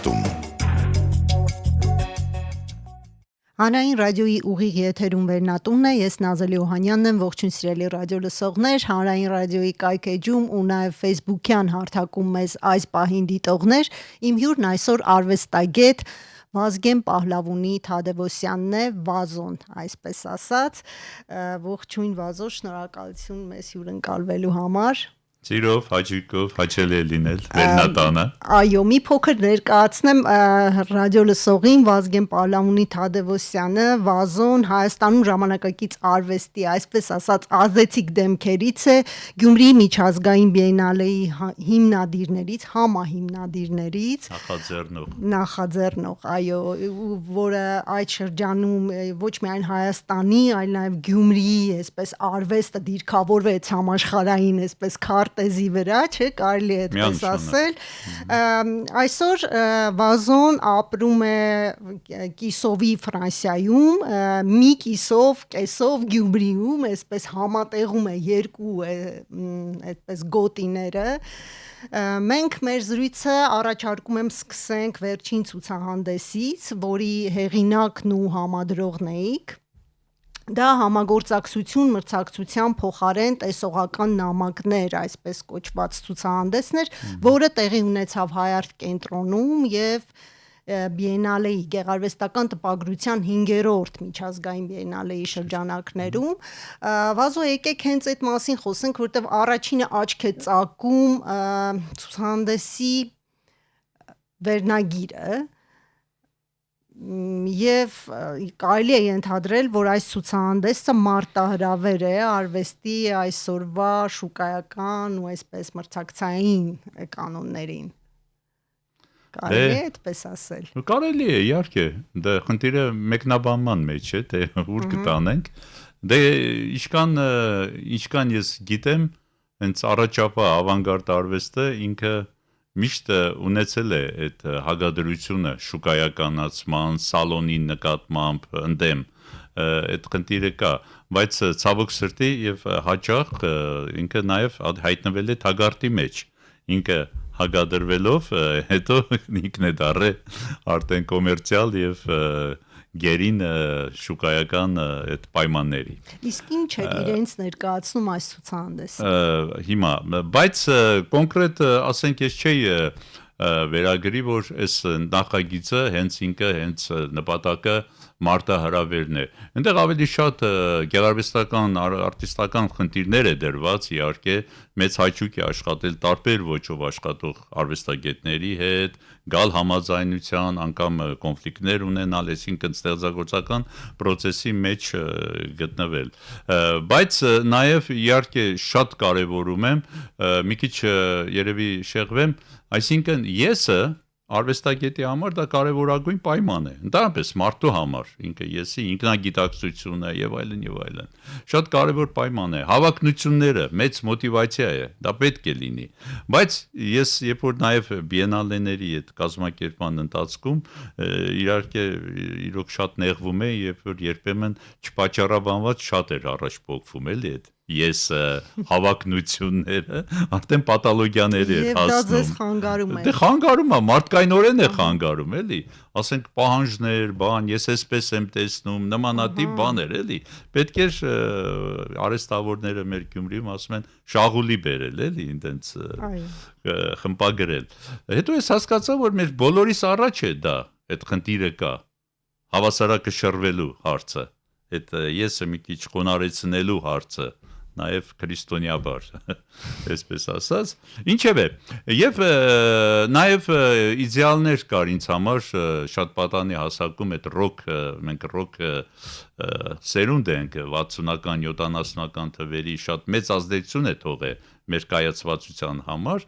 Շրջապատում Հանրային ռադիոյի ուղիղ եթերում վերնատունն է, ես Նազելի Օհանյանն եմ, ողջույն սիրելի ռադիո լսողներ, Հանրային ռադիոյի կայք էջում ու նաև Facebook-յան հարթակում մեզ այս պահին դիտողներ, իմ հյուրն այսօր արվեստագետ Վազգեն Պահլավունի Թադևոսյանն է, Վազոն, այսպես ասած, ողջույն Վազո, շնորհակալություն մեզ հյուրընկալվելու համար։ Սիրով, հաճույքով, հաճելի է լինել վերնատանը։ Այո, մի փոքր ներկայացնեմ ռադիո լսողին Վազգեն Պահլավունի Թադևոսյանը, Վազոն Հայաստանում ժամանակակից արվեստի, այսպես ասած, ազդեցիկ դեմքերից է, Գյումրիի միջազգային բիենալեի հիմնադիրներից, համահիմնադիրներից, նախաձեռնող, այո, որը այդ շրջանում ոչ միայն Հայաստանի, այլ նաև Գյումրիի, այսպես արվեստը դիրքավորվեց համաշխարհային, այսպես քարտեզի վրա, չէ, կարելի է այդպես ասել։ Այսօր Վազոն ապրում է կիսովի Ֆրանսիայում, մի կիսով, կեսով Գյումրիում, այսպես համատեղում է երկու այդպես գոտիները։ Մենք մեր զրույցը առաջարկում եմ սկսենք վերջին ցուցահանդեսից, որի հեղինակն ու համադրողն էիք։ Դա համագործակցություն մրցակցության փոխարեն տեսողական նամակներ, այսպես կոչված ցուցահանդեսներ, որը տեղի ունեցավ Հայարտ կենտրոնում եւ բիենալեի գեղարվեստական տպագրության 5-րդ միջազգային բիենալեի շրջանակներում։ Վազո, եկեք հենց այդ մասին խոսենք, որտեղ առաջինը աչք է ծակում ցուցահանդեսի վերնագիրը Եվ կարելի է ենթադրել, որ այս ցուցահանդեսը մարտահրավեր է արվեստի այսօրվա շուկայական ու այսպես մրցակցային կանոններին։ Կարելի է այդպես ասել։ Կարելի է, իհարկե, դա խնդիրը մեկնաբանման մեջ է, թե ուր կտանենք։ Դե ինչքան ես գիտեմ, հենց առաջապա ավանգարդ արվեստը ինքը միշտ ունեցել է այդ հագադրությունը շուկայականացման, սալոնի նկատմամբ ընդդեմ այդ խնդիրը կա, բայց ցավոք սրտի եւ հաճախ ինքը նաեւ հայտնվել է թագարտի մեջ, ինքը հագադրվելով հետո ինքն է դառել արդեն կոմերցիալ եւ գերին շուկայական այդ պայմանների։ Իսկ ինչ է իրենց ներկայացնում այս ցուցահանդեսը։ Հիմա, բայց կոնկրետ ասենք ես չէի վերագրի, որ այս նախագիծը հենց նպատակը մարտահրավերն է։ Այնտեղ ավելի շատ գեղարվեստական, արտիստական խնդիրներ է դրված, իհարկե, մեծ հաճույք է աշխատել տարբեր ոճով աշխատող արվեստագետների հետ, գալ համաձայնության, անգամ կոնֆլիկտներ ունենալ, այսինքն ստեղծագործական process-ի մեջ գտնվել։ Բայց նաև իհարկե շատ կարևորում եմ, մի քիչ երևի շեղվեմ, այսինքն եսը արվեստագետի համար դա կարևորագույն պայման է, ընդհանրապես մարդու համար, եսի ինքնագիտակցությունը եւ այլն եւ այլն։ Շատ կարևոր պայման է, հավակնությունները, մեծ մոտիվացիա է, դա պետք է լինի։ Բայց ես երբ որ նաեւ բիենալեների այդ կազմակերպման ընթացքում իհարկե իրոք շատ նեղվում է, երբ որ երբեմն չպատճառաբանված շատ էր առաջ փոխվում էլի այդ ես հավակնությունները արդեն պաթոլոգիաների էր հասնում։ Եվ դա ձեզ խանգարում է։ Դե խանգարում է, մարդկայնորեն է խանգարում, էլի։ Ասենք պահանջներ, ես այսպես եմ տեսնում, նմանատիպ բաներ, էլի։ Պետք էր արհեստավորները մեր Գյումրիում ասում են շաղուլի բերել, էլի, ինտենց խմպագրել։ Հետո ես հասկացա, որ մեր բոլորիս առաջ է դա, այդ խնդիրը կա, հավասարակշռվելու հարցը, այդ եսը մի քիչ խոնարհեցնելու հարցը, նաև քրիստոնեաբար, այսպես ասած, ինչևէ, եւ նաև իդեալներ կար ինձ համար, շատ պատանի հասակում այդ մենք ռոք սերունդ ենք 60-ական, 70-ական թվերի շատ մեծ ազդեցություն է թողել մեր կայացվածության համար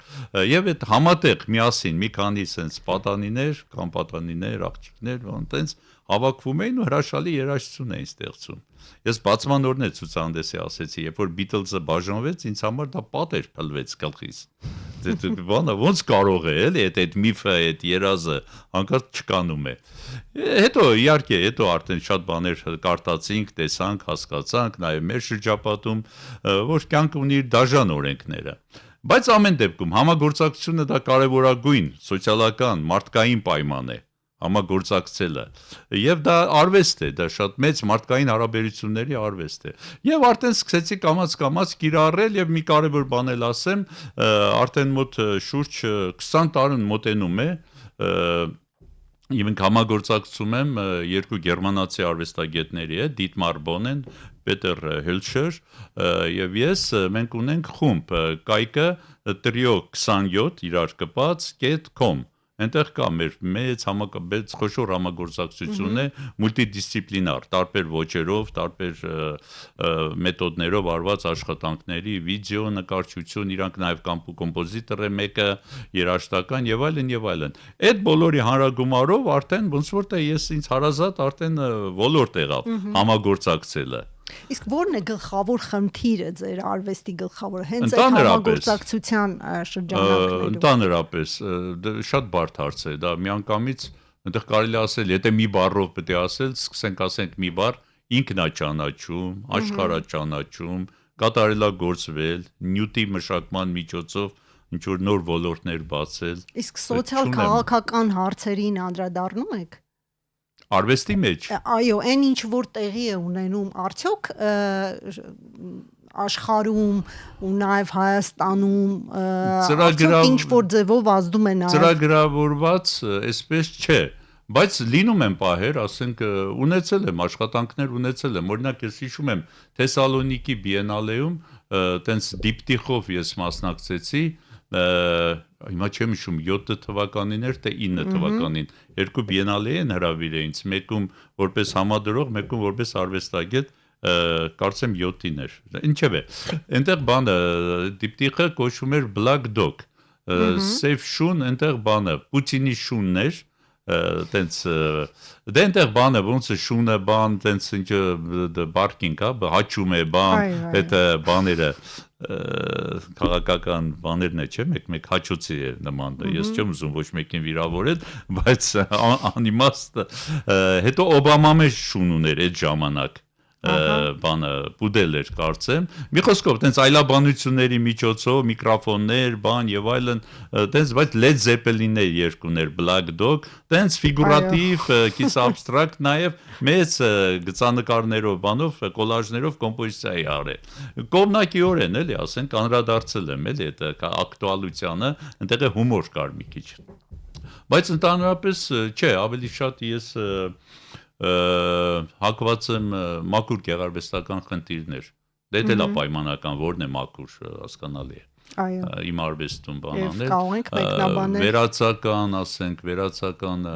եւ այդ համատեղ միասին մի քանի sense պատանիներ կամ պատանիներ, աղջիկներ, ոնտենց հավաքվում էին ու հրաշալի երաժշտություն էին ստեղծում։ Ես բացման օրն է ցուցահանդեսի ասեցի, երբ որ Beatles-ը բաժանվեց, ինձ համար դա պատեր փլվեց գլխիս։ Բանը ոնց կարող է, էլի, այդ միֆը, այդ երազը հանկարծ չկանում է։ Հետո իհարկե, հետո արդեն շատ բաներ կարդացինք, տեսանք, հասկացանք, նաև մեր շրջապատում, որ կյանքը ունի իր դաժան օրենքները։ Բայց ամեն դեպքում համագործակցությունը դա կարևորագույն սոցիալական մարդկային պայման է համագործակցելը եւ դա արվեստ է, դա շատ մեծ մարդկային հարաբերությունների արվեստ է եւ արդեն սկսեցի կամաց կիրառել եւ մի կարևոր բան էլ ասեմ, արդեն մոտ շուրջ 20 տարին մոտենում է Իմ համագործակցում եմ երկու գերմանացի արվեստագետների հետ, Դիտմար Բոնեն, Պետեր Հելշեր եւ ես, մենք ունենք խումբ, կայքը trio 27 իրար կպած .com Այնտեղ կա մեր մեծ խոշոր համագործակցություն է մուլտիդիսցիպլինար, տարբեր ոճերով, տարբեր մեթոդներով արված աշխատանքների, վիդեո նկարչություն, իրանք նաև կոմպոզիտոր է մեկը, երաժշտական եւ այլն եւ այլն։ Այդ բոլորի հանրագումարով արդեն ոնց որ թե ես ինձ հարազատ արդեն ոլորտ եղավ համագործակցելը։ Իսկ ո՞րն է գլխավոր խնդիրը ձեր արվեստի գլխավոր հենց այդ համագործակցության շրջանակներում։ Ընդհանրապես շատ բարդ հարց է, դա միանգամից այնտեղ կարելի ասել, եթե մի բառով պետք է ասել, սկսենք ասենք մի բառ ինքնաճանաչում, աշխարհաճանաչում, կատարելագործվել, նյութի մշակման միջոցով ինչ որ նոր ոլորտներ բացել։ Իսկ սոցիալ-քաղաքական հարցերին անդրադառնում եք։ Արվեստի մեջ։ Այո, այն ինչ որ տեղի է ունենում, արդյոք աշխարհում ու նաև Հայաստանում արդյոք ինչ որ ձևով ազդում է նաև ծրագրավորված, այսպես չէ, բայց լինում են պահեր, ասենք ունեցել եմ աշխատանքներ ունեցել եմ, օրինակ ես հիշում եմ Թեսալոնիկի բիենալեում, տենց դիպտիխով ես մասնակցեցի հիմա չեմ հիշում 7 թվականին էր թե 9 թվականին երկու բիենալե են հրավիրել ինձ մեկում որպես համադրող մեկում որպես արվեստագետ կարծեմ 7-ին էր ինչևէ այնտեղ բանը դիպտիխը կոչվում էր Black Dog սև շուն այնտեղ բանը Պուտինի շունն էր տենց դե այնտեղ բանը ոնց է շունը բան տենց ինչ բարկինգ հա հաչում է բան այդ բաները քաղաքական բաներն է չէ մեկ հաչոցի է նման ես չեմ ուզում ոչ մեկին վիրավորել բայց անիմաստ հետո Օբամա մեջ շուն ուներ այդ ժամանակ բանը պուդել էր կարծեմ մի խոսքով տենց այլաբանությունների միջոցով միկրոֆոններ բան եւ այլն տենց բայց Led Zeppelin-ներ երկուներ Black Dog տենց ֆիգուրատիվ կից абստրակտ նաեւ մեծ գծանկարներով բանով կոլաժներով կոմպոզիցիա արել կողմնակիորեն էլի ասենք անդրադարձել եմ էլի այդ ակտուալությանը այնտեղ է հումոր կար մի քիչ բայց ընդհանրապես չէ ավելի շատ ես հակված եմ մաքուր գեղարվեստական խնդիրներ դե դա պայմանական որն է մաքուր հասկանալի է իմ արվեստում բանանել վերացական ասենք վերացական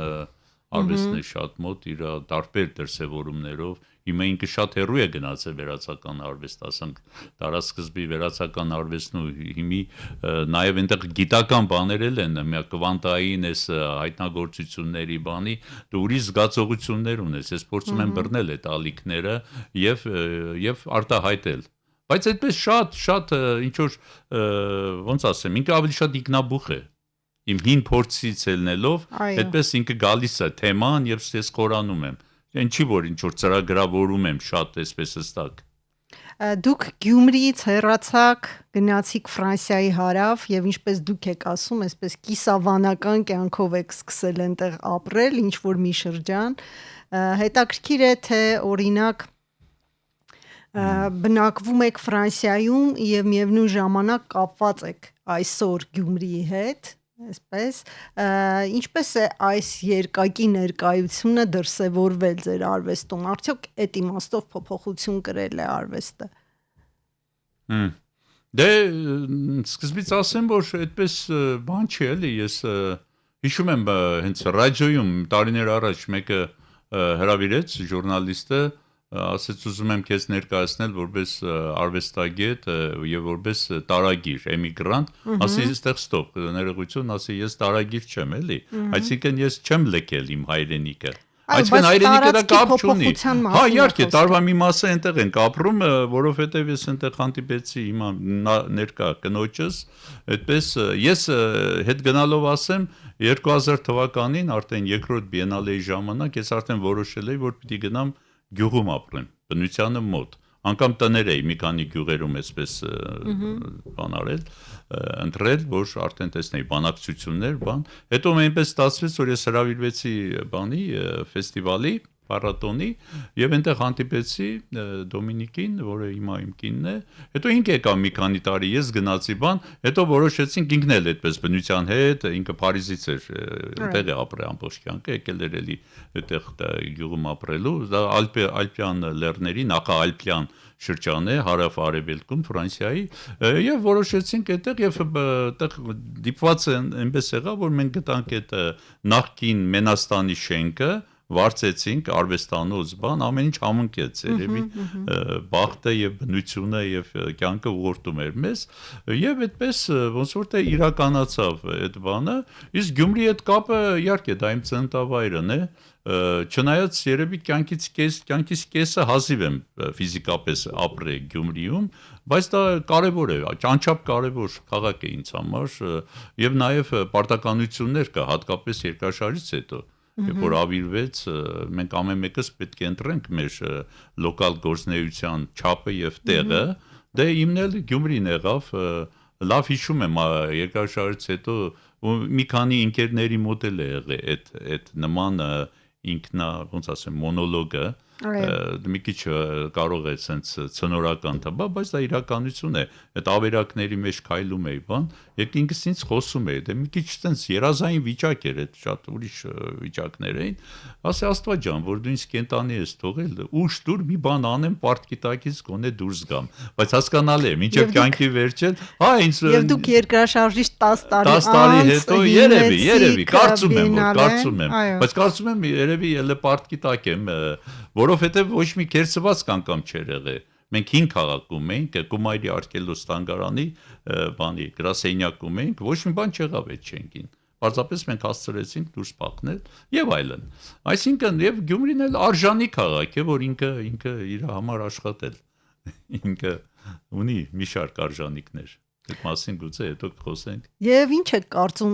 արվեստն է շատ մոտ իր տարբեր դրսևորումներով հիմա ինքը շատ հեռու է գնացել վերացական արվեստ ասենք տարածքսկզբի վերացական արվեստն ու հիմի նաև այնտեղ գիտական բաներ են մի կվանտային էս հայտնագործությունների բանի դու ուրիշ զգացողություններ ունես ես փորձում եմ բռնել այդ ալիքները եւ արտահայտել բայց այդպես շատ ինչ որ ոնց ասեմ ինքը ավելի շատ ինքնաբուխ է իմ հին փորձից ելնելով այդպես ինքը գալիս է թեման եւ ես խորանում եմ ինչի որ ինչ որ ծրագրավորում եմ շատ այսպես հստակ Դուք Գյումրիից հեռացաք գնացիք Ֆրանսիայի հարավ եւ ինչպես դուք եք ասում այսպես կիսավանական կյանքով եք սկսել այնտեղ ապրել ինչ որ մի շրջան հետաքրքիր է թե օրինակ բնակվում եք Ֆրանսիայում եւ միևնույն ժամանակ կապված եք այսօր Գյումրիի հետ այսպես ինչպես է այս երկակի ներկայությունը դրսևորվել ձեր արվեստում արդյոք այդ իմաստով փոփոխություն կրել է արվեստը դե սկզբից ասեմ որ այդպես բան չի էլի ես հիշում եմ հենց ռադիոյում տարիներ առաջ մեկը հրավիրեց ժուրնալիստը ասեց ուզում եմ քեզ ներկայացնել որպես արվեստագետ եւ որպես տարագիր էմիգրանտ ասի այստեղ ստոպ ներողություն ասի ես տարագիր չեմ էլի այսինքն ես չեմ լքել իմ հայրենիքը այսինքն հայրենիքը դա կապ չունի հա իհարկե տարվա մի մասը այնտեղ ենք ապրում որովհետեւ ես այնտեղ հանդիպեցի հիմա ներկա կնոջս այդպես ես հետ գնալով ասեմ 2000 թվականին արդեն երկրորդ բիենալեի ժամանակ ես արդեն որոշել էի որ պիտի գնամ գյուղում ապրեմ բնությանը մոտ անգամ տներ էի մի քանի գյուղերում այսպես բան արել, ընտրել, որ արդեն տեսնեի բանակցություններ, հետո այնպես ստացվեց, որ ես հրավիրվեցի բանի ֆեստիվալի փառատոնի եւ այնտեղ հանդիպեցի Դոմինիկին, որը հիմա իմ կինն է, հետո ինքը եկավ մի քանի տարի, ես գնացի հետո որոշեցինք ինքն էլ այդպես բնության հետ, ինքը Փարիզից էր, այնտեղ է ապրել ամբողջ կյանքը, եկել էր էլի այդտեղ գյուղում ապրելու, դա Ալպյան լեռների նախաալպյան շրջան է, հարավ-արևելքում Ֆրանսիայի, եւ որոշեցինք այդտեղ եւ այդտեղ դիպված այնպես եղավ, որ մենք գտանք այդ նախկին Մենաստանի շենքը, վարձեցինք արվեստանոց ամեն ինչ համընկեց երևի բախտը եւ բնությունը եւ կյանքը ուղղորդում էր մեզ եւ այդպես ոնց որ թե իրականացավ այդ բանը իսկ Գյումրիի հետ կապը իհարկե դա իմ ծննդավայրն է չնայած երևի կյանքից կեսը հազիվ եմ ֆիզիկապես ապրել Գյումրիում բայց դա կարևոր է անչափ կարևոր քաղաք է ինձ համար եւ նաեւ պարտականություններ կա հատկապես երկրաշարժից հետո Երբ որ ավիրվեց, մենք ամեն մեկս պետք է ընտրենք մեր լոկալ գործնեության չափը եւ տեղը, դե իմն էլ Գյումրին եղավ, լավ հիշում եմ երկրաշարժից հետո մի քանի ընկերների մոտ էլ է եղել այդ նման ինքնա, ոնց ասեմ, մոնոլոգը մի քիչ կարող է sense ցնորական թվա, բայց դա իրականություն է։ Այդ ավերակների մեջ քայլում էի, եք ինքս ինձ խոսում էի, դե մի քիչ sense երազային վիճակ էր, այդ շատ ուրիշ վիճակներ էին։ Ասե Աստված ջան, որ դու ինձ կենտանի ես թողել, ուշ դուր մի բան անեմ պարտքի տակից գոնե դուրս գամ։ Բայց հասկանալի է, մինչև կյանքի վերջել, հա ինձ Եվ դուք երկրաշարժից 10 տարի հետո երևի, կարծում եմ, բայց կարծում եմ երևի ելը պարտքի տակ եմ որովհետև ոչ մի կերծված անգամ չէր եղել։ Մենք 5 քաղաքում էինք, Կումայրի արկելոս տանգարանի գրասենյակում էինք, ոչ մի բան չեղավ այդ շենքին։ Պարզապես մենք հասցրեցինք դուրս փախնել եւ այլն։ Այսինքն եւ Գյումրին էլ արժանի քաղաք է, որ ինքը իր համար աշխատել։ Ինքը ունի մի շարք արժանինքներ։ Այդ մասին գուցե հետո խոսենք։ Եվ ինչ եք կարծում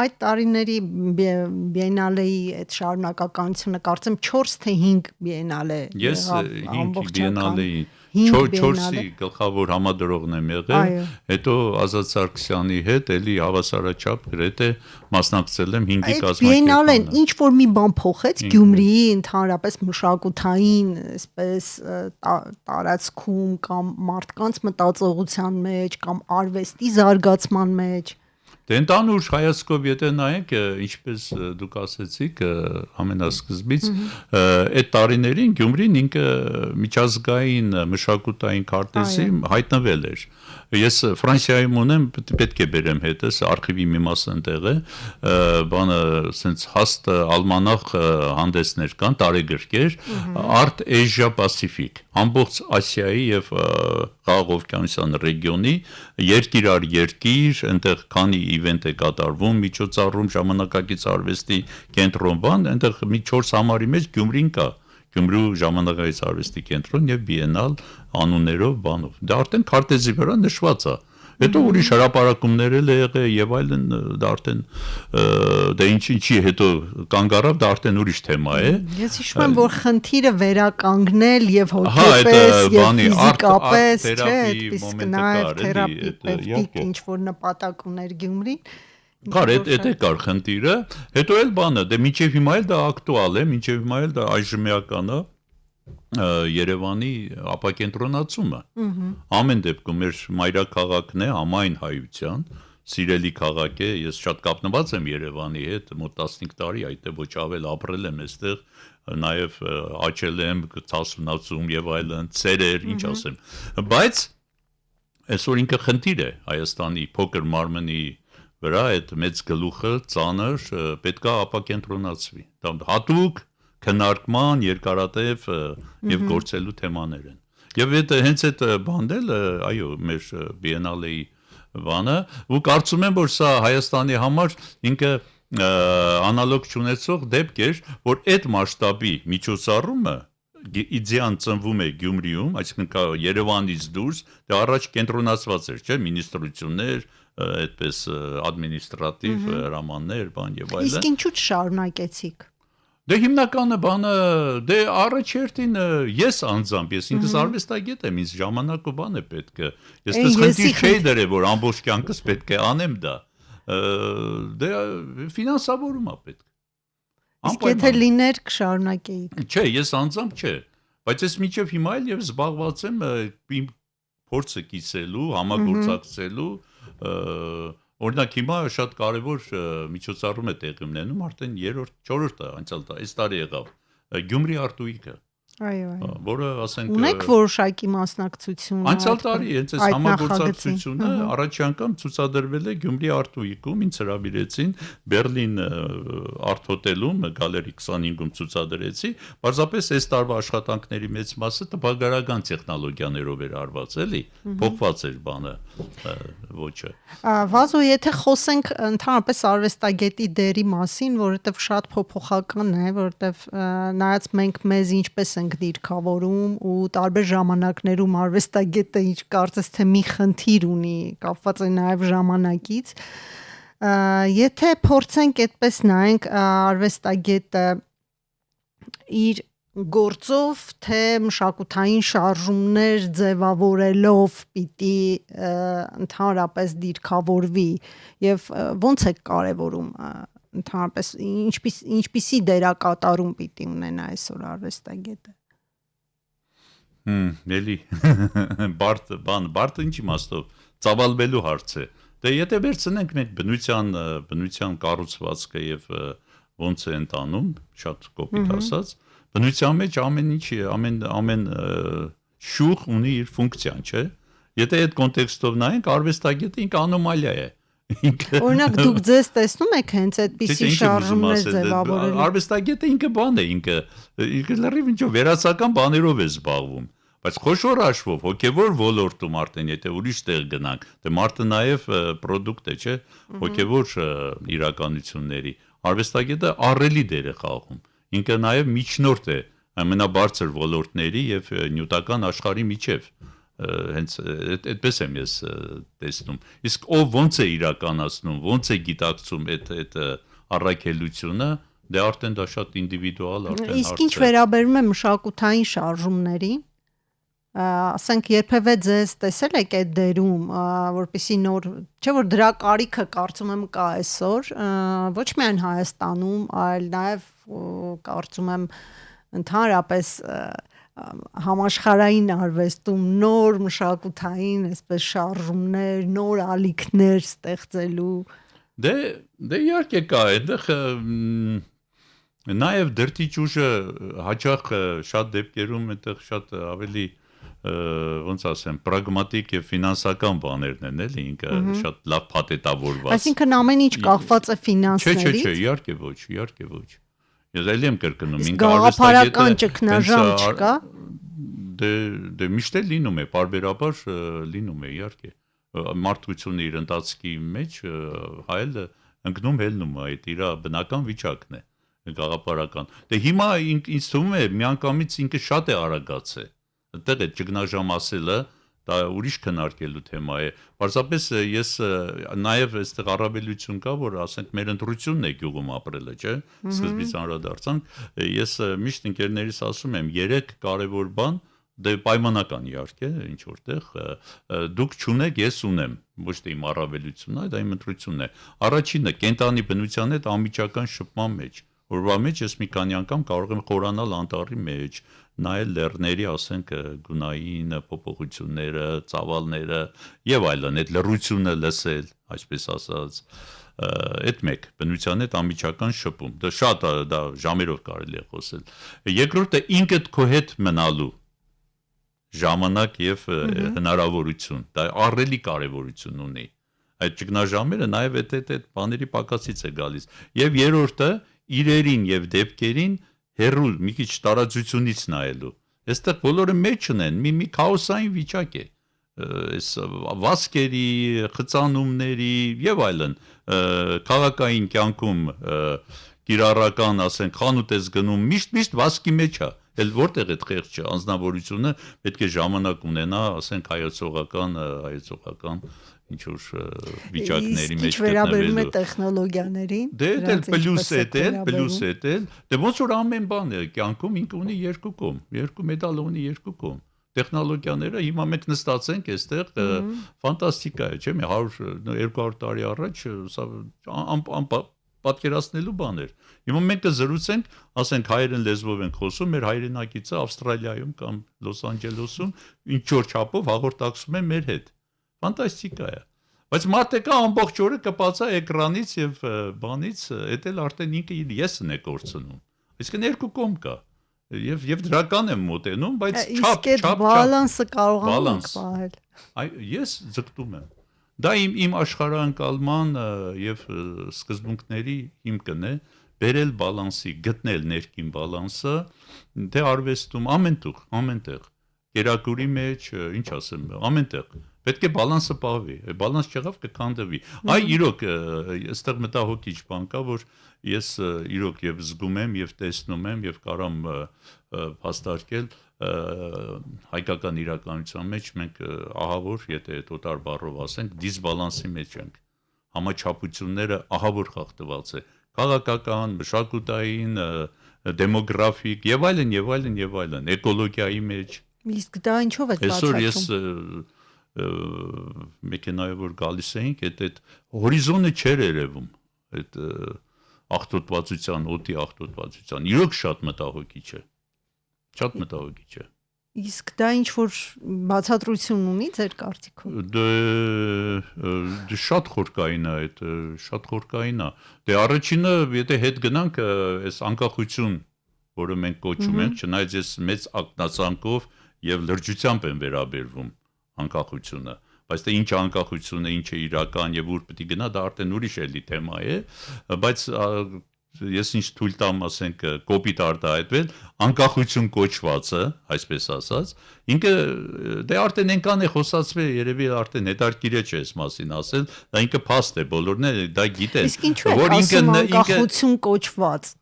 այդ տարիների բիենալեի այդ շարունակականությունը կարծեմ 4 թե 5 բիենալե Ես 5 բիենալեի 4-ի գլխավոր համադրողն եմ եղել, հետո Ազատ Սարգսյանի հետ էլի հավասարաչափ գրեթե մասնակցել եմ 5-ի կազմակերպմանը։ Բիենալեն ինչ որ մի բան փոխեց Գյումրիի ընդհանրապես մշակութային, այսպես տարածքում կամ մարդկանց մտածողության մեջ կամ արվեստի զարգացման մեջ։ Դե ընդհանուր հայացքով եթե նայենք, ինչպես դուք ասեցիք ամենասկզբից, այդ տարիներին Գյումրին ինքը միջազգային մշակութային քարտեզի հայտնվել էր։ Ես Ֆրանսիայում ունեմ, պետք է բերեմ հետս, արխիվի մի մասը այնտեղ է, բանը սենց հաստ ալմանախ հանդեսներ կան, տարեգրքեր, Art Asia Pacific, ամբողջ Ասիայի եւ Խաղաղօվկիանոսյան ռեգիոնի երկիր առ երկիր, այնտեղ քանի իվենտ է կատարվում, միջոցառում, ժամանակակից արվեստի կենտրոն, այնտեղ մի 4 համարի մեջ Գյումրին կա։ Գյումրու ժամանակակից արվեստի կենտրոն եւ բիենալ անուններով բանով։ Դա արդեն քարտեզի վրա նշված է։ Հետո ուրիշ հրապարակումներ էլ եղել եւ այլն, դա արդեն դա ինչի հետո կանգ առավ, դա արդեն ուրիշ թեմա է։ Ես հիշում եմ, որ խնդիրը վերականգնել եւ հոգեպես եւ ֆիզիկապես, չէ, իսկ նաեւ թերապևտիկ ինչ որ նպատակ ուներ Գյումրին։ Կար այդ կար խնդիրը, հետո էլ բանը, դե մինչև հիմա էլ դա ակտուալ է, մինչև հիմա էլ դա այժմեական է Երևանի ապակենտրոնացումը։ Ամեն դեպքում մեր մայրաքաղաքն է համայն հայության, սիրելի քաղաք է, ես շատ կապնված եմ Երևանի հետ, մոտ 15 տարի, այդ ոչ ավել ապրել եմ այստեղ, նաև աճել եմ, ցասունացում եւ այլն, ծերեր, ինչ ասեմ։ Բայց այսօր ինքը խնդիր է Հայաստանի փոքր մարմնի վրա այդ մեծ գլուխը ծանր պետքա ապակենտրոնացվի։ Դա հատուկ քննարկման երկարատև եւ գործելու թեմաներ են։ Եվ հենց այդ բանն էլ, այո, մեր բիենալեի բանը, ու կարծում եմ, որ սա Հայաստանի համար ինքը անալոգ չունեցող դեպք էր, որ այդ մասշտաբի միջոցառումը իդեան ծնվում է Գյումրիում, այսինքն Երևանից դուրս, դա առաջ կենտրոնացված էր, չէ՞, մինիստրություններ, այդպես ադմինիստրատիվ հրամաններ, բան եւ այլն։ Իսկ ինչու՞ չշարունակեցիք։ Դե հիմնականը բանը դե առաջերտին ես անձամբ ես ինքս արվեստագետ եմ, ինձ ժամանակ ու բան է պետք է։ Ես դες խնդիր չէի դրել, որ ամբողջ կյանքս պետք է անեմ դա։ Դե ֆինանսավորում է պետք։ Իսկ եթե լիներ կշարունակեիք։ Չէ, ես անձամբ չէ, բայց ես մինչև հիմա էլ եւ զբաղված եմ իմ փորձը կիսելու, համագործակցելու, օրինակ հիմա շատ կարևոր միջոցառում է տեղի ունենում, արդեն 3-րդ, 4-րդը անցյալ այս տարի եղավ Գյումրի արտույիկը, այո, որը ասենք ունեք որոշակի մասնակցություն անցյալ տարի հենց այս համագործակցությունը առաջի անգամ ցուցադրվել է Գյումրի արտույիկում, ինձ հրավիրեցին Բերլին Art Hotel-ում Գալերի 25-ում ցուցադրեցի, պարզապես այս տարվա աշխատանքների մեծ մասը տպագրական տեխնոլոգիաներով էր արված, էլի, փոխված էր բանը, ոճը։ Վազո, եթե խոսենք ընդհանրապես արվեստագետի դերի մասին, որովհետև շատ փոփոխական է, որովհետև նայած մենք մեզ ինչպես ենք դիրքավորում ու տարբեր ժամանակներում արվեստագետը ինչ կարծես թե մի խնդիր ունի, կապված է նաև ժամանակից, եթե փորձենք այդպես նայենք արվեստագետը իր գործով թե մշակութային շարժումներ ձևավորելով պիտի ընդհանրապես դիրքավորվի եւ ոնց է կարևորում ընդհանրապես ինչպիսի դերակատարում պիտի ունենա այսօր արվեստագետը։ Էլի բարդ ինչ իմաստով ծավալվելու հարց է։ Դե եթե վերցնենք մենք բնության կառուցվածքը եւ ոնց է ընտանում, շատ կոպիտ ասած, բնության մեջ ամեն ինչ, ամեն շուխ ունի իր ֆունկցիան, չէ՞։ Եթե այդ կոնտեքստով նայենք, արվեստագետը ինքը անոմալիա է։ Օրինակ դուք ձեզ տեսնում եք հենց այդպիսի շարժումներ ձևավորելու։ Արվեստագետը ինքը բան է, ինքը լրիվ ինչո վերացական բաներով է զբաղվում, բայց խոշոր հաշվով հոգևոր ոլորտում արդեն եթե ուրիշ տեղ գնանք, դե մարդը նաև պրոդուկտ է, չէ՞, հոգևոր իրականությունների։ Արվեստագետը առելի դեր է խաղում։ Ինքը նաև միջնորդ է ամենաբարձր ոլորտների եւ նյութական աշխարհի միջև, հենց այդպես եմ ես տեսնում։ Իսկ ով ոնց է իրականացնում, ոնց է գիտակցում այդ առաքելությունը, դե արդեն դա շատ ինդիվիդուալ արդեն հարց է։ Իսկ ինչ վերաբերում է մշակութային շարժումների, ասենք երբևէ ձեզ տեսել եք այդ դերում, որպեսի նոր, չէ՞ որ դրա կարիքը կարծում եմ կա այսօր, ոչ միայն Հայաստանում, այլ նաև կարծում եմ ընդհանրապես համաշխարհային արվեստում նոր մշակութային այսպես շարժումներ, նոր ալիքներ ստեղծելու։ Դե իհարկե կա, այդտեղ նաև դրդի ճուժը հաճախ շատ դեպքերում այդտեղ շատ ավելի ոնց ասեմ, պրագմատիկ եւ ֆինանսական բաներն են, էլի, ինքը շատ լավ փաթեթավորված։ Այսինքն ամեն ինչ կախված է ֆինանսներից։ Չէ, իհարկե ոչ։ Ես այլ եմ կրկնում, ինքը գաղափարական ճգնաժամ չկա։ Դե միշտ էլ լինում է, պարբերաբար լինում է, իհարկե։ Մարդկությունը իր ընթացքի մեջ հայել ընկնում հելնում է, այդ իր բնական վիճակն է, գաղափարական։ Դե հիմա ինձ թվում է միանգամից ինքը շատ է արագացել։ Այդտեղ է ճգնաժամ ասելը, դա ուրիշ քննարկելու թեմա է։ Պարզապես ես նաև այստեղ առավելություն կա, որ ասենք մեր ընտրությունն է գյուղում ապրելը, չէ՞։ Սկզբից անդրադարձանք, ես միշտ ընկերներիս ասում եմ 3 կարևոր բան, դե պայմանական իհարկե, ինչ որտեղ դուք չունեք, ես ունեմ, ոչ թե իմ առավելությունն է, դա իմ ընտրությունն է։ Առաջինը կենտանի բնության հետ անմիջական շփման մեջ։ Որվա մեջ ես մի քանի անգամ կարող եմ խորանալ անտառի մեջ, նայել լեռների, ասենք, գունային փոփոխությունները, ծավալները եւ այլն, այդ լռությունը լսել, այսպես ասած, այդ մեկ բնության հետ անմիջական շփում։ Դա շատ դա ժամերով կարելի է խոսել։ Երկրորդը ինքդ քո հետ մնալու ժամանակ եւ հնարավորություն, դա առելի կարեւորություն ունի։ Այդ ճգնաժամերը նաեւ այդ բաների պակասից է գալիս։ Եվ երրորդը իրերին եւ դեպքերին հերրու մի քիչ տարածությունից նայելու։ Այստեղ բոլորը մեջ ունեն, մի քաոսային վիճակ է։ Այս վասկերի, խցանումների եւ այլն քաղաքային կյանքում կիրառական, ասենք, խանութ ես գնում, միշտ վասկի մեջ է։ Էլ որտեղ այդ խեղճը անձնավորությունը պետք է ժամանակ ունենա, ասենք, հայացողական ինչ որ վիճակների մեջ վերաբերում է տեխնոլոգիաներին դե պլյուս է դե ոնց որ ամեն բան է կյանքում ինքը ունի երկու կողմ երկու մեդալ ունի երկու կողմ տեխնոլոգիաները հիմա մենք նստած ենք այստեղ ֆանտաստիկա է չէ՞ 100-200 տարի առաջ սա պատկերացնելու բաներ հիմա մենք զրուցենք ասենք հայերեն լեզվով ենք խոսում մեր հայրենակիցը Ավստրալիայում կամ Լոս Անջելեսում ինչ որ չափով հաղորդակցում է մեր հետ ֆանտաստիկա է բայց մարդը կա ամբողջ օրը կպած է էկրանից եւ բանից դա էլ արդեն ինքը իր եսն է կորցնում այսինքն երկու կողմ կա եւ դրական եմ մոտենում բայց չափ բալանսը կարող ենք պահել ես ձգտում եմ դա իմ աշխարհանկալման եւ սկզբունքների հիմքն է բերել բալանսի գտնել ներքին բալանսը դե արվեստում ամենտեղ կերակուրի մեջ ինչ ասեմ ամենտեղ պետք է բալանսը պահվի բալանս չեղավ կքանդվի իրոք այստեղ մտահոգիչ բան կա որ ես իրոք եւ զգում եմ եւ տեսնում եմ եւ կարամ հաստատել հայկական իրականության մեջ մենք ահավոր եթե տոտալ բառով ասենք դիսբալանսի մեջ ենք համաչափությունները ահավոր խախտված է քաղաքական մշակութային դեմոգրաֆիկ եւ այլն էկոլոգիայի մեջ իսկ դա ինչով է բացատրում այսօր ես մեքենայով որ գալիս էինք այդ հորիզոնը չէր երևում այդ աղտոտվածության օդի աղտոտվածության իրոք շատ մտահոգիչ է իսկ դա ինչ որ բացատրություն ունի ձեր կարծիքով դե շատ խորքային է շատ խորքային է դե առաջինը եթե հետ գնանք այս անկախություն որը մենք կոչում ենք չնայած ես մեծ ակնածանքով եւ լրջությամբ եմ վերաբերվում անկախությունը բայց դա ինչ անկախություն է ինչ է իրական եւ ուր պետք է գնա դա արդեն ուրիշ էլի թեմա է բայց ես ինչ թույլ տամ ասենք կոպիտ արտահայտվել անկախություն կոչվածը այսպես ասած ինքը դե արդեն այնքան է խոսացվել երևի արդեն հետարքիր է չէ այս մասին ասել դա ինքը փաստ է բոլորն է դա գիտեն իսկ ինչու է ասում անկախություն կոչված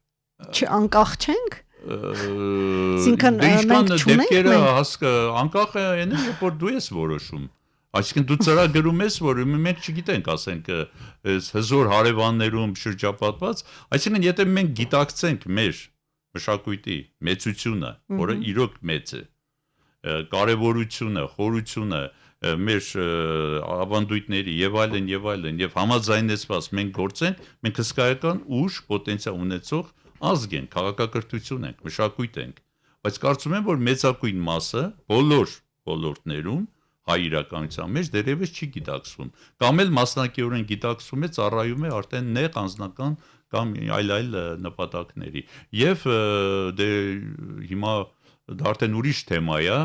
չանկախ չենք Այսինքն մենք չունենք անկախ են երբ որ դու ես որոշում այսինքն դու ծրագրում ես որ մենք չգիտենք ասենք այս հզոր հարևաններում շրջապատված այսինքն եթե մենք գիտակցենք մեր մշակույթի մեծությունը որը իրոք մեծ է կարևորությունը խորությունը մեր ավանդույթների եւ այլն եւ համաձայնեցված մենք գործենք մենք հսկայական ուժ պոտենցիալ ունեցող ազգ ենք, քաղաքակրթություն ենք, մշակույթ ենք, բայց կարծում եմ, որ մեծակույն մասը բոլոր ոլորտներում հայ իրականության մեջ դերևս չի գիտակցվում, կամ էլ մասնակիորեն գիտակցվում է, ծառայում է արդեն նեղ անձնական կամ այլ նպատակների։ Եվ դե հիմա դա արդեն ուրիշ թեմա է,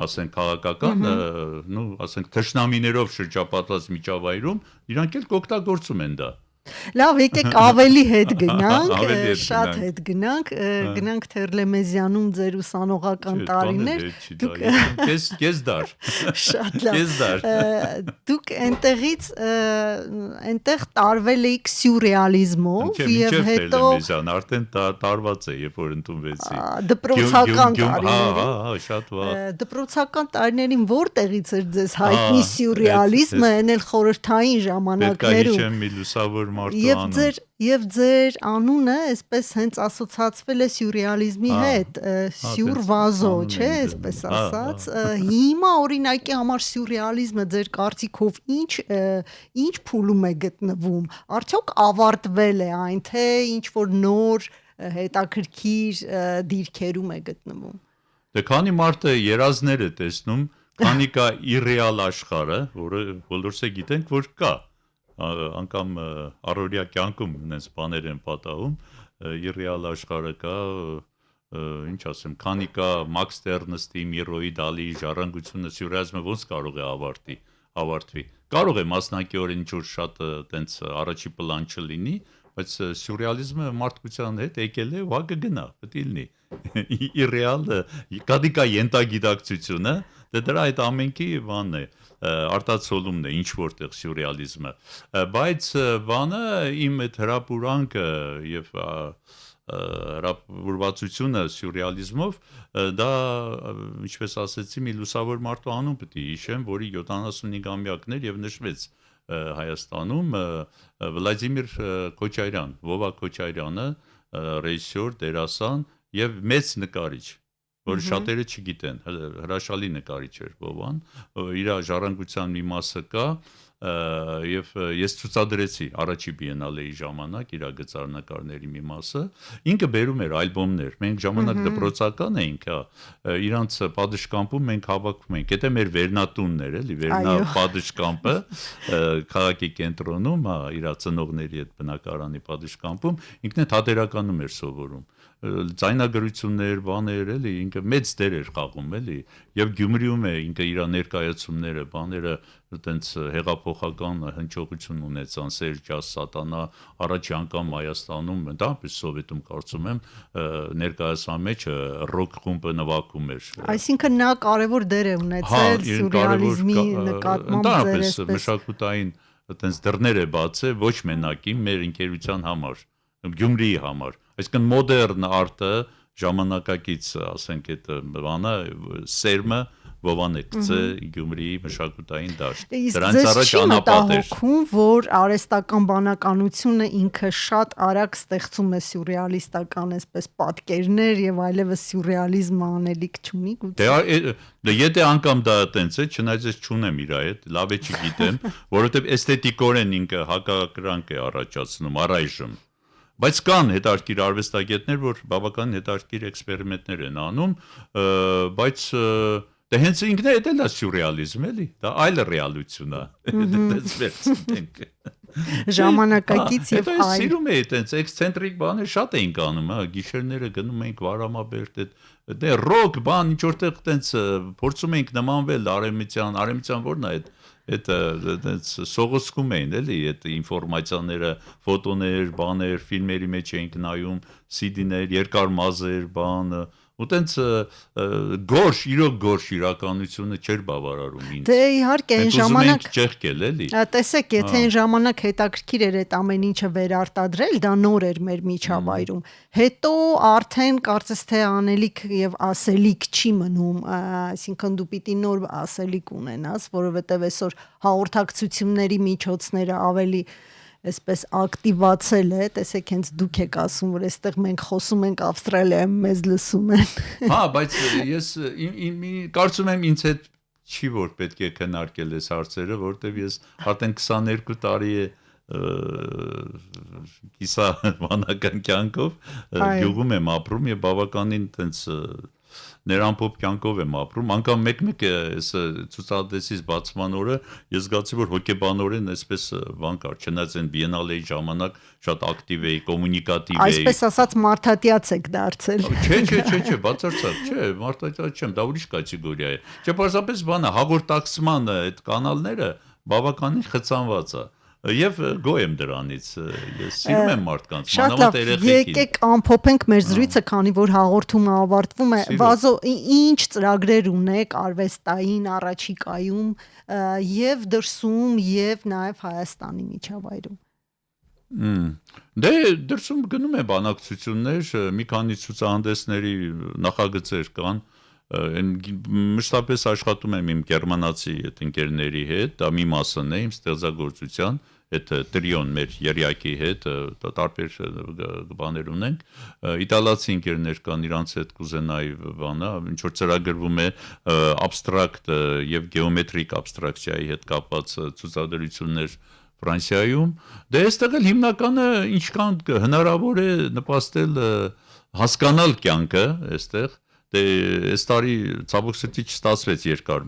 ասենք քաղաքական, ասենք թշնամիներով շրջապատված միջավայրում, իրանք էլ կօգտագործում են դա։ Լավ, եկեք ավելի հետ գնանք, շատ հետ գնանք Թերլեմեզյանում ձեր ուսանողական տարիներ, կես դար, շատ լավ, դուք այնտեղ տարվել էիք սյուրռեալիզմով և հետո արդեն տարված է, երբ որ ընդունվեցի դպրոցական տարիներին, դպրոցական տարիներին որտեղից էր ձեզ հայտնի սյուրռեալիզմը, այն էլ խորհրդային ժամանակներում Եվ ձեր անունը այսպես հենց ասոցացվել է սյուրռեալիզմի հետ, սյուրվազո, չէ, այսպես ասած, հիմա օրինակի համար սյուրռեալիզմը ձեր կարծիքով ինչ փուլում է գտնվում, արդյոք ավարտվել է այն, թե ինչ-որ նոր հետաքրքիր դիրքերում է գտնվում։ Դե քանի մարդը երազներ է տեսնում, քանի կա իռեալ աշխարհը, որը բոլորս գիտենք, որ կա անգամ առօրյա կյանքում նենց բաներ են պատահում իռեալ աշխարհը կա ինչ ասեմ քանի կա Մաքս Ստերնստի Միրոյի Դալիի ժառանգությունը սյուրռեալիզմը ոնց կարող է ավարտվի կարող է մասնակիորեն ինչ-որ շատ տենց առաջի պլան չլինի բայց սյուրռեալիզմը մարդկության հետ եկել է ու կգնա պետք է լինի իռեալ կա ենթագիտակցությունը դրա այդ ամենքի բանն է արտացոլումն է ինչ որտեղ սյուրռեալիզմը բայց բանը իմ այդ հրապուրանքը եւ հրապուրվածությունը սյուրռեալիզմով դա ինչպես ասեցի մի լուսավոր մարդու անուն պետք է հիշեմ, որի 75-ամյակներ եւ նշվեց Հայաստանում Վլադիմիր Քոչարյան, Վովա Քոչարյանը, ռեժիսոր, դերասան եւ մեծ նկարիչ, որը շատերը չգիտեն, հրաշալի նկարիչ էր Վովան, իր ժառանգության մի մասը կա եւ ես ցուցադրեցի առաջի բիենալեի ժամանակ իր գծառնկարների մի մասը, ինքը բերում էր ալբոմներ, մենք ժամանակ դպրոցական էինք, իրանց պատշգամբում մենք հավաքվում ենք, դա մեր վերնատունն էր, էլի վերնա պատշգամբը քաղաքի կենտրոնում, իր ծնողների հետ բնակարանի պատշգամբում, ինքն է թատերականում էր սովորում ձայնագրություններ, բաներ, էլի ինքը մեծ դեր էր խաղում, էլի, եւ Գյումրիում է ինքը իր ներկայացումները, բաները այտենց հեղափոխական հնչողություն ունեցան, Սերժ Ջազ Սատանա, առաջի անգամ Հայաստանում, դրանպես Սովետում կարծում եմ ներկայացման մեջ ռոք խումբը նվագում էր։ Այսինքն նա կարևոր դեր է ունեցել սյուրռեալիզմի նկատմամբ դրանպես մշակութային այտենց դռներ է բացել ոչ մենակի մեր ընկերության համար, Գյումրիի համար։ Այսինքն մոդեռն արտը ժամանակակից, ասենք, այդ բանը սերմը Վովան է գցե Գյումրիի մշակութային դաշտ։ Դրանց առաջ անապատ էր։ Որ արհեստական բանականությունը ինքը շատ արագ ստեղծում է սյուրռեալիստական այսպես պատկերներ եւ այլևս սյուրռեալիզմը անելիք չունի գուցե։ Դե եթե անգամ դա այտենց է, չնայած ես չունեմ իր հետ, լավ է չգիտեմ, որովհետեւ էսթետիկորեն ինքը հակակրանք է առաջացնում առայժմ։ Բայց կան հետաքրքիր արվեստագետներ, որ բավական հետաքրքիր էքսպերիմենտներ են անում, բայց դա հենց ինքն է դա սյուրռեալիզմ էլի, դա այլ ռեալություն է, դες վերցնենք։ Ժամանակակից եւ այլ։ Սիրում էի այտենց էքսցենտրիկ բաներ շատ էինք անում, գիշերները գնում էինք Վարամաբերդ, դե ռոք բան ինչ որտեղ այտենց փորձում էինք նմանվել արևմտյան որն է այդ սողոսկում էին էլի այդ ինֆորմացիաները, ֆոտոներ, բաներ, ֆիլմերի մեջ էինք նայում, CD-ներ, երկար մազեր, բանը, ու տենց իրոք գորշ իրականությունը չէր բավարարում ինձ։ Դե իհարկե այն ժամանակ ճեղքել էլի։ Տեսեք, եթե այն ժամանակ հետաքրքիր էր այդ ամեն ինչը վերարտադրել, դա նոր էր մեր միջավայրում։ Հետո արդեն կարծես թե անելիք եւ ասելիք չի մնում, այսինքն դու պիտի նոր ասելիք ունենաս, որովհետեւ այսօր հաղորդակցությունների միջոցները ավելի այսպես ակտիվացել է, տեսեք հենց դուք եք ասում, որ այստեղ մենք խոսում ենք Ավստրալիայում մեզ լսում են։ Հա, բայց ես կարծում եմ ինձ հետ չի որ պետք է քննարկել այս հարցերը, որտեվ ես արդեն 22 տարի է կիսավանական կյանքով գյուղում եմ ապրում եւ բավականին տենց ներամփոփ կյանքով եմ ապրում, անգամ մեկ-մեկ այս ցուցադրեցիս բացման օրը ես զգացի, որ հոգեբանորեն այսպես բան կար, չնայած այն բիենալեի ժամանակ շատ ակտիվ էի, կոմունիկատիվ էի։ Այսպես ասած մարդատյաց եք դարձել։ Չէ, բացարձակ, չէ, մարդատյաց չեմ, դա ուրիշ կատեգորիա է։ Չէ, պարզապես բանը հաղորդակցման այդ կանալները բավականին խցանված է։ Եվ գոհ եմ դրանից, ես սիրում եմ մարդկանց, մանավանդ երեխեքին։ Եկեք ամփոփենք մեր զրույցը, քանի որ հաղորդումը ավարտվում է։ Վազո, ինչ ծրագրեր ունեք արվեստային առաջիկայում եւ դրսում եւ նաեւ Հայաստանի միջավայրում։ Դե դրսում գնում է բանակցություններ, մի քանի ցուցահանդեսների նախագծեր կան։ Մշտապես աշխատում եմ իմ գերմանացի ընկերների հետ, դա մի մասն է իմ ստեղծագործության, այդ տրիոն մեր երյակի հետ, տարբեր բաներ ունենք, իտալացի ընկերներ կան, իրանց հետ կուզենայի բանը, ինչ որ ծրագրվում է абստրակտ եւ գեոմետրիկ абստրակցիայի հետ կապված ցուցադրություններ Ֆրանսիայում, դե այստեղ էլ հիմնականը ինչքան հնարավոր է նպաստել հասկանալ կյանքը այստեղ։ Դե այս տարի ցավոք սրտի չստացվեց երկար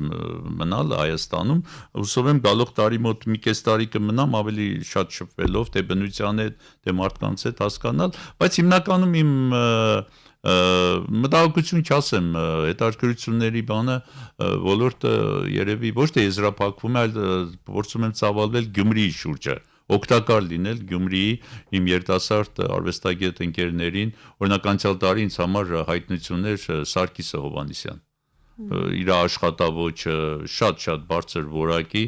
մնալ Հայաստանում, հուսով եմ գալող տարի մոտ մի կես տարի կմնամ ավելի շատ շփվելով թե բնության հետ, թե մարդկանց հետ հասկանալ, բայց հիմնականում իմ մտահոգություն չասեմ, հետաքրքրությունների բանը ոլորտը երևի ոչ թե եզրափակվում է, այլ փորձում եմ ծավալվել Գյումրիի շուրջը, օգտակար լինել Գյումրիի իմ երիտասարդ արվեստագետ ընկերներին, օրինակ անցյալ տարի ինձ համար հայտնություն էր Սարգիսը Հովհաննիսյան, իր աշխատավոճը շատ բարձր որակի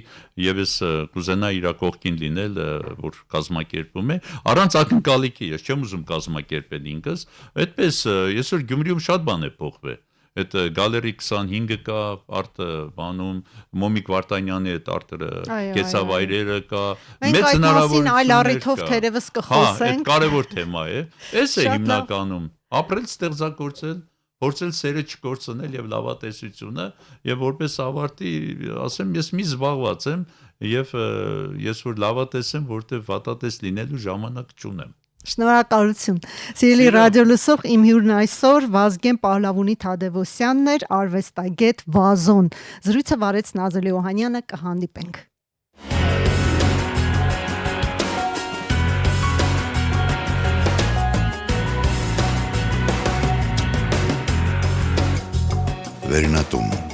եւ ես կուզենա իր կողքին լինել, որ կազմակերպում է առանց ակնկալիքի, ես չեմ ուզում կազմակերպել ինքս, այդպես ես որ Գյումրիում շատ բան է փոխվել այդ գալերի 25-ը կա, արտ բանում Մոմիկ Վարդանյանի այդ արտը կեցավայրերը կա, մեծ հնարավորություն այլ առիթով թերևս կխոսենք։ Այդ կարևոր թեմա է։ Էս է հիմնականում ապրել, ստեղծագործել, փորձել սերը չկորցնել եւ լավատեսությունը եւ որպես ավարտի, ասեմ, ես մի զբաղված եմ եւ ես որ լավատես եմ, որտեվ վատատես լինելու ժամանակ չունեմ։ Շնորհակալություն։ Սիրելի ռադիոլսող, իմ հյուրն այսօր Վազգեն Պահլավունի Թադևոսյանն էր, արվեստագետ Վազոն։ Զրույցը վարեց Նազելի Օհանյանը, կհանդիպենք։ Վերնատուն